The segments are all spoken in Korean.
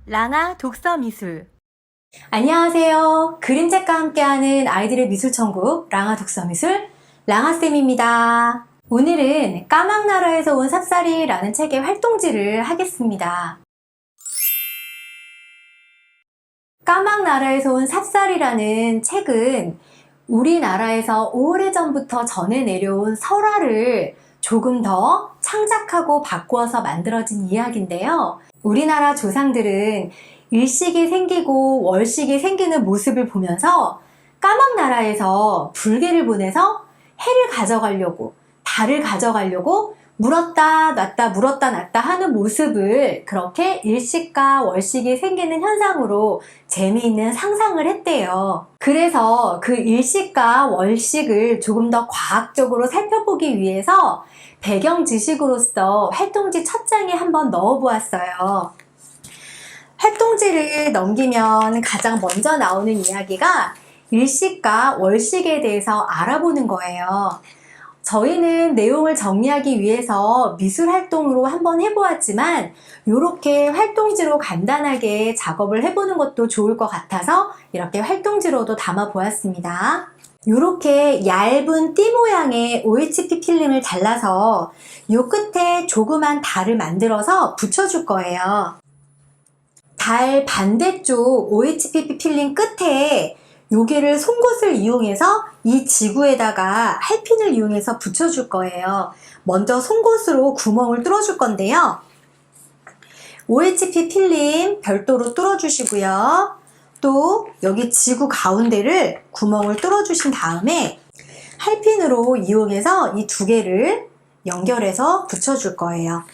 랑아 독서미술. 안녕하세요. 그림책과 함께하는 아이들의 미술천국 랑아 독서미술 랑아쌤입니다. 오늘은 까막나라에서 온 삽살이라는 책의 활동지를 하겠습니다. 까막나라에서 온 삽살이라는 책은 우리나라에서 오래전부터 전해 내려온 설화를 조금 더 창작하고 바꾸어서 만들어진 이야기인데요. 우리나라 조상들은 일식이 생기고 월식이 생기는 모습을 보면서 까막나라에서 불개를 보내서 해를 가져가려고, 달을 가져가려고 물었다 놨다 물었다 놨다 하는 모습을 그렇게 일식과 월식이 생기는 현상으로 재미있는 상상을 했대요. 그래서 그 일식과 월식을 조금 더 과학적으로 살펴보기 위해서 배경 지식으로서 활동지 첫 장에 한번 넣어 보았어요. 활동지를 넘기면 가장 먼저 나오는 이야기가 일식과 월식에 대해서 알아보는 거예요. 저희는 내용을 정리하기 위해서 미술 활동으로 한번 해보았지만 이렇게 활동지로 간단하게 작업을 해보는 것도 좋을 것 같아서 이렇게 활동지로도 담아 보았습니다. 이렇게 얇은 띠 모양의 OHP 필름을 잘라서 이 끝에 조그만 달을 만들어서 붙여줄 거예요. 달 반대쪽 OHP 필름 끝에 요게를 송곳을 이용해서 이 지구에다가 할핀을 이용해서 붙여줄 거예요. 먼저 송곳으로 구멍을 뚫어줄 건데요. OHP 필름 별도로 뚫어주시고요. 또 여기 지구 가운데를 구멍을 뚫어주신 다음에 할핀으로 이용해서 이 두 개를 연결해서 붙여줄 거예요.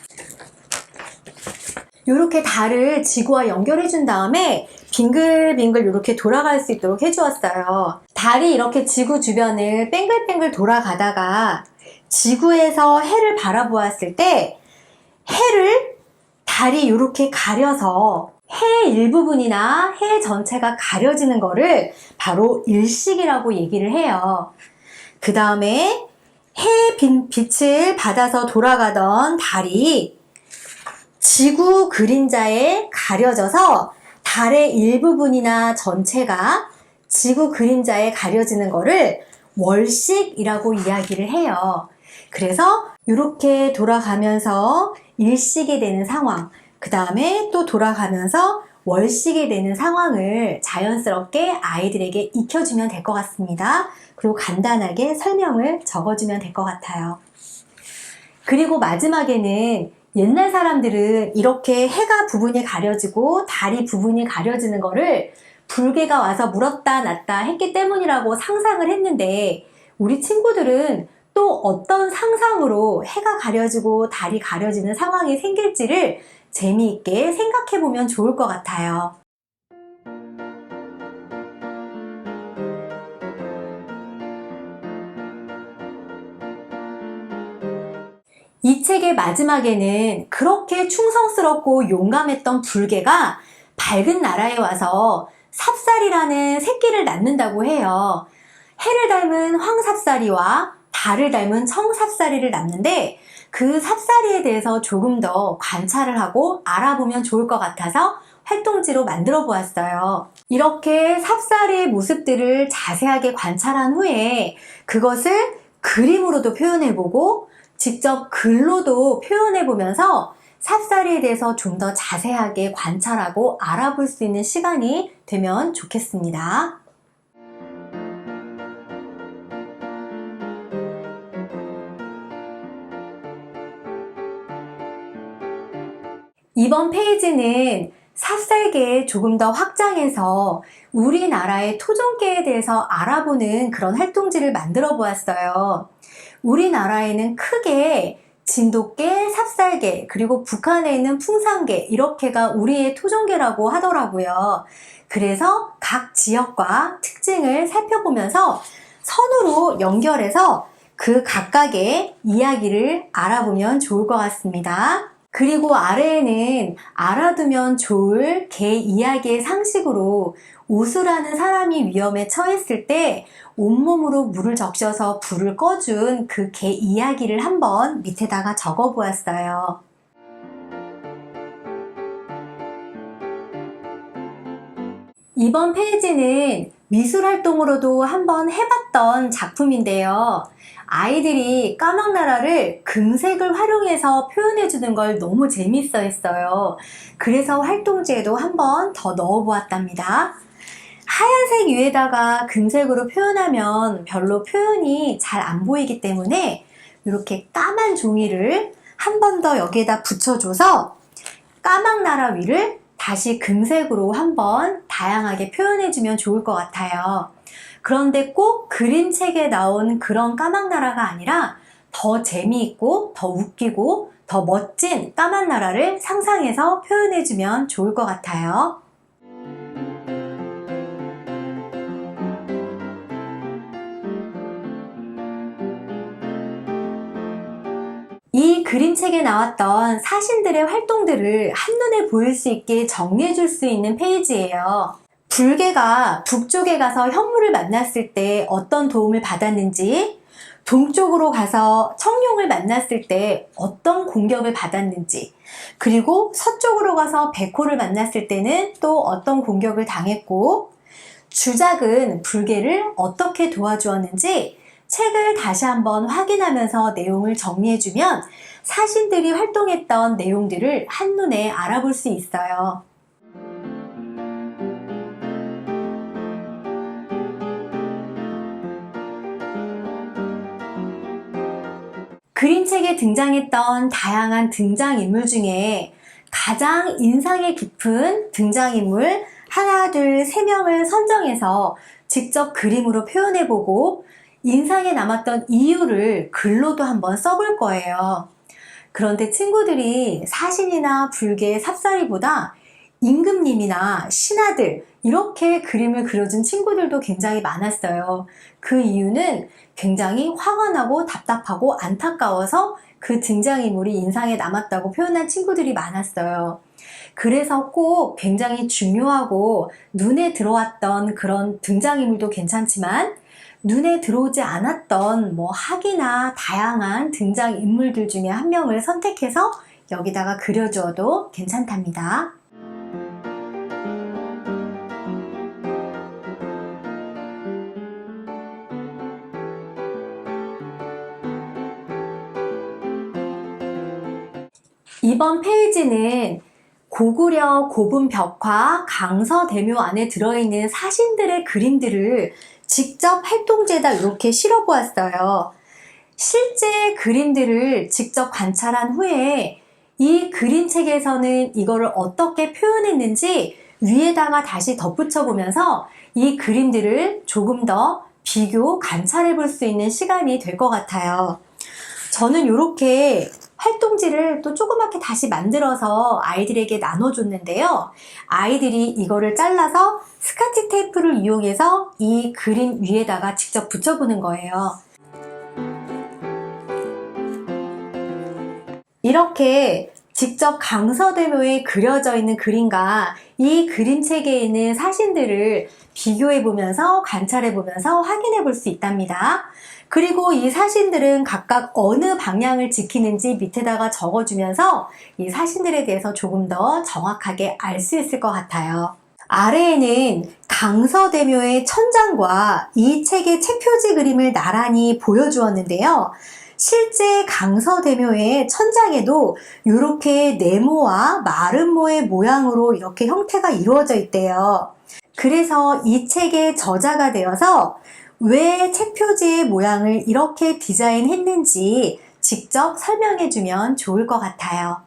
이렇게 달을 지구와 연결해 준 다음에 빙글빙글 이렇게 돌아갈 수 있도록 해주었어요. 달이 이렇게 지구 주변을 뺑글뺑글 돌아가다가 지구에서 해를 바라보았을 때 해를 달이 이렇게 가려서 해 일부분이나 해 전체가 가려지는 거를 바로 일식이라고 얘기를 해요. 그 다음에 해 빛을 받아서 돌아가던 달이 지구 그림자에 가려져서 달의 일부분이나 전체가 지구 그림자에 가려지는 거를 월식이라고 이야기를 해요. 그래서 이렇게 돌아가면서 일식이 되는 상황, 그 다음에 또 돌아가면서 월식이 되는 상황을 자연스럽게 아이들에게 익혀주면 될 것 같습니다. 그리고 간단하게 설명을 적어주면 될 것 같아요. 그리고 마지막에는 옛날 사람들은 이렇게 해가 부분이 가려지고 달이 부분이 가려지는 거를 불개가 와서 물었다 놨다 했기 때문이라고 상상을 했는데 우리 친구들은 또 어떤 상상으로 해가 가려지고 달이 가려지는 상황이 생길지를 재미있게 생각해 보면 좋을 것 같아요. 이 책의 마지막에는 그렇게 충성스럽고 용감했던 불개가 밝은 나라에 와서 삽살이라는 새끼를 낳는다고 해요. 해를 닮은 황삽살이와 달을 닮은 청삽살이를 낳는데 그 삽살이에 대해서 조금 더 관찰을 하고 알아보면 좋을 것 같아서 활동지로 만들어 보았어요. 이렇게 삽살이의 모습들을 자세하게 관찰한 후에 그것을 그림으로도 표현해보고 직접 글로도 표현해보면서 삽살이에 대해서 좀 더 자세하게 관찰하고 알아볼 수 있는 시간이 되면 좋겠습니다. 이번 페이지는 삽살개에 조금 더 확장해서 우리나라의 토종개에 대해서 알아보는 그런 활동지를 만들어 보았어요. 우리나라에는 크게 진돗개, 삽살개, 그리고 북한에 있는 풍산개 이렇게가 우리의 토종개라고 하더라고요. 그래서 각 지역과 특징을 살펴보면서 선으로 연결해서 그 각각의 이야기를 알아보면 좋을 것 같습니다. 그리고 아래에는 알아두면 좋을 개 이야기의 상식으로 우수라는 사람이 위험에 처했을 때 온몸으로 물을 적셔서 불을 꺼준 그 개 이야기를 한번 밑에다가 적어 보았어요. 이번 페이지는 미술 활동으로도 한번 해봤던 작품인데요. 아이들이 까막나라를 금색을 활용해서 표현해주는 걸 너무 재밌어 했어요. 그래서 활동지에도 한번 더 넣어보았답니다. 하얀색 위에다가 금색으로 표현하면 별로 표현이 잘 안 보이기 때문에 이렇게 까만 종이를 한 번 더 여기에다 붙여줘서 까막나라 위를 다시 금색으로 한번 다양하게 표현해주면 좋을 것 같아요. 그런데 꼭 그림책에 나온 그런 까막나라가 아니라 더 재미있고 더 웃기고 더 멋진 까막나라를 상상해서 표현해주면 좋을 것 같아요. 이 그림책에 나왔던 사신들의 활동들을 한눈에 보일 수 있게 정리해 줄 수 있는 페이지예요. 불개가 북쪽에 가서 현무를 만났을 때 어떤 도움을 받았는지, 동쪽으로 가서 청룡을 만났을 때 어떤 공격을 받았는지, 그리고 서쪽으로 가서 백호를 만났을 때는 또 어떤 공격을 당했고, 주작은 불개를 어떻게 도와주었는지 책을 다시 한번 확인하면서 내용을 정리해주면 사신들이 활동했던 내용들을 한눈에 알아볼 수 있어요. 그림책에 등장했던 다양한 등장인물 중에 가장 인상이 깊은 등장인물 하나, 둘, 세 명을 선정해서 직접 그림으로 표현해보고 인상에 남았던 이유를 글로도 한번 써볼 거예요. 그런데 친구들이 사신이나 불개, 삽살이보다 임금님이나 신하들 이렇게 그림을 그려준 친구들도 굉장히 많았어요. 그 이유는 굉장히 화가 나고 답답하고 안타까워서 그 등장인물이 인상에 남았다고 표현한 친구들이 많았어요. 그래서 꼭 굉장히 중요하고 눈에 들어왔던 그런 등장인물도 괜찮지만 눈에 들어오지 않았던 학이나 다양한 등장인물들 중에 한 명을 선택해서 여기다가 그려주어도 괜찮답니다. 이번 페이지는 고구려 고분 벽화 강서대묘 안에 들어있는 사신들의 그림들을 직접 활동지에다 이렇게 실어 보았어요. 실제 그림들을 직접 관찰한 후에 이 그림책에서는 이거를 어떻게 표현했는지 위에다가 다시 덧붙여 보면서 이 그림들을 조금 더 비교, 관찰해 볼 수 있는 시간이 될 것 같아요. 저는 이렇게 활동지를 또 조그맣게 다시 만들어서 아이들에게 나눠줬는데요. 아이들이 이거를 잘라서 스카치 테이프를 이용해서 이 그림 위에다가 직접 붙여보는 거예요. 이렇게 직접 강서대묘에 그려져 있는 그림과 이 그림책에 있는 사신들을 비교해 보면서 관찰해 보면서 확인해 볼 수 있답니다. 그리고 이 사신들은 각각 어느 방향을 지키는지 밑에다가 적어주면서 이 사신들에 대해서 조금 더 정확하게 알 수 있을 것 같아요. 아래에는 강서대묘의 천장과 이 책의 책표지 그림을 나란히 보여주었는데요. 실제 강서대묘의 천장에도 이렇게 네모와 마름모의 모양으로 이렇게 형태가 이루어져 있대요. 그래서 이 책의 저자가 되어서 왜 책표지의 모양을 이렇게 디자인했는지 직접 설명해주면 좋을 것 같아요.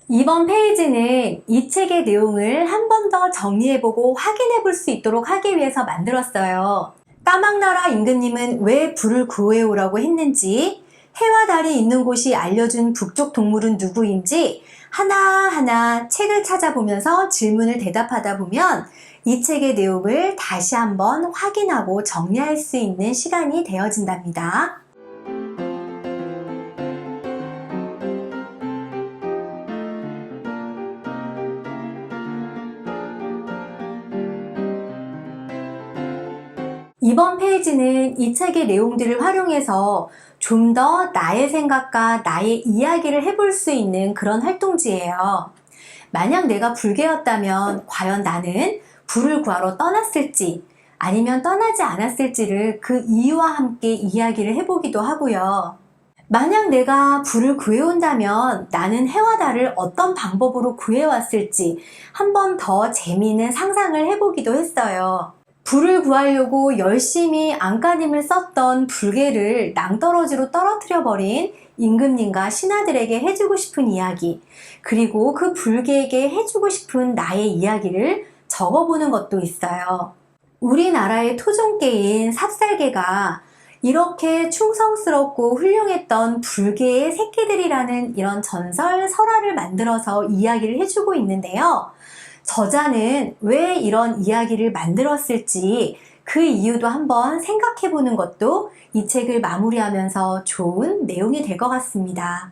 이번 페이지는 이 책의 내용을 한 번 더 정리해보고 확인해볼 수 있도록 하기 위해서 만들었어요. 까막나라 임금님은 왜 불을 구해오라고 했는지, 해와 달이 있는 곳이 알려준 북쪽 동물은 누구인지 하나하나 책을 찾아보면서 질문을 대답하다 보면 이 책의 내용을 다시 한번 확인하고 정리할 수 있는 시간이 되어진답니다. 이번 페이지는 이 책의 내용들을 활용해서 좀 더 나의 생각과 나의 이야기를 해볼 수 있는 그런 활동지예요. 만약 내가 불개였다면 과연 나는 불을 구하러 떠났을지 아니면 떠나지 않았을지를 그 이유와 함께 이야기를 해보기도 하고요. 만약 내가 불을 구해온다면 나는 해와 달을 어떤 방법으로 구해왔을지 한 번 더 재미있는 상상을 해보기도 했어요. 불을 구하려고 열심히 안간힘을 썼던 불개를 낭떠러지로 떨어뜨려버린 임금님과 신하들에게 해주고 싶은 이야기, 그리고 그 불개에게 해주고 싶은 나의 이야기를 적어보는 것도 있어요. 우리나라의 토종개인 삽살개가 이렇게 충성스럽고 훌륭했던 불개의 새끼들이라는 이런 전설 설화를 만들어서 이야기를 해주고 있는데요. 저자는 왜 이런 이야기를 만들었을지 그 이유도 한번 생각해 보는 것도 이 책을 마무리하면서 좋은 내용이 될 것 같습니다.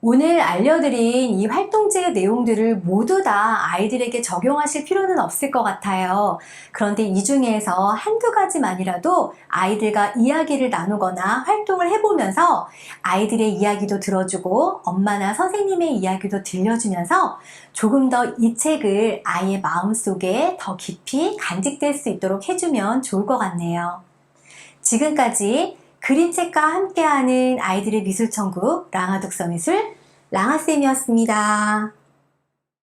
오늘 알려드린 이 활동지의 내용들을 모두 다 아이들에게 적용하실 필요는 없을 것 같아요. 그런데 이 중에서 한두 가지만이라도 아이들과 이야기를 나누거나 활동을 해보면서 아이들의 이야기도 들어주고 엄마나 선생님의 이야기도 들려주면서 조금 더 이 책을 아이의 마음속에 더 깊이 간직될 수 있도록 해주면 좋을 것 같네요. 지금까지 그림책과 함께하는 아이들의 미술천국 랑아독서미술 랑아쌤이었습니다.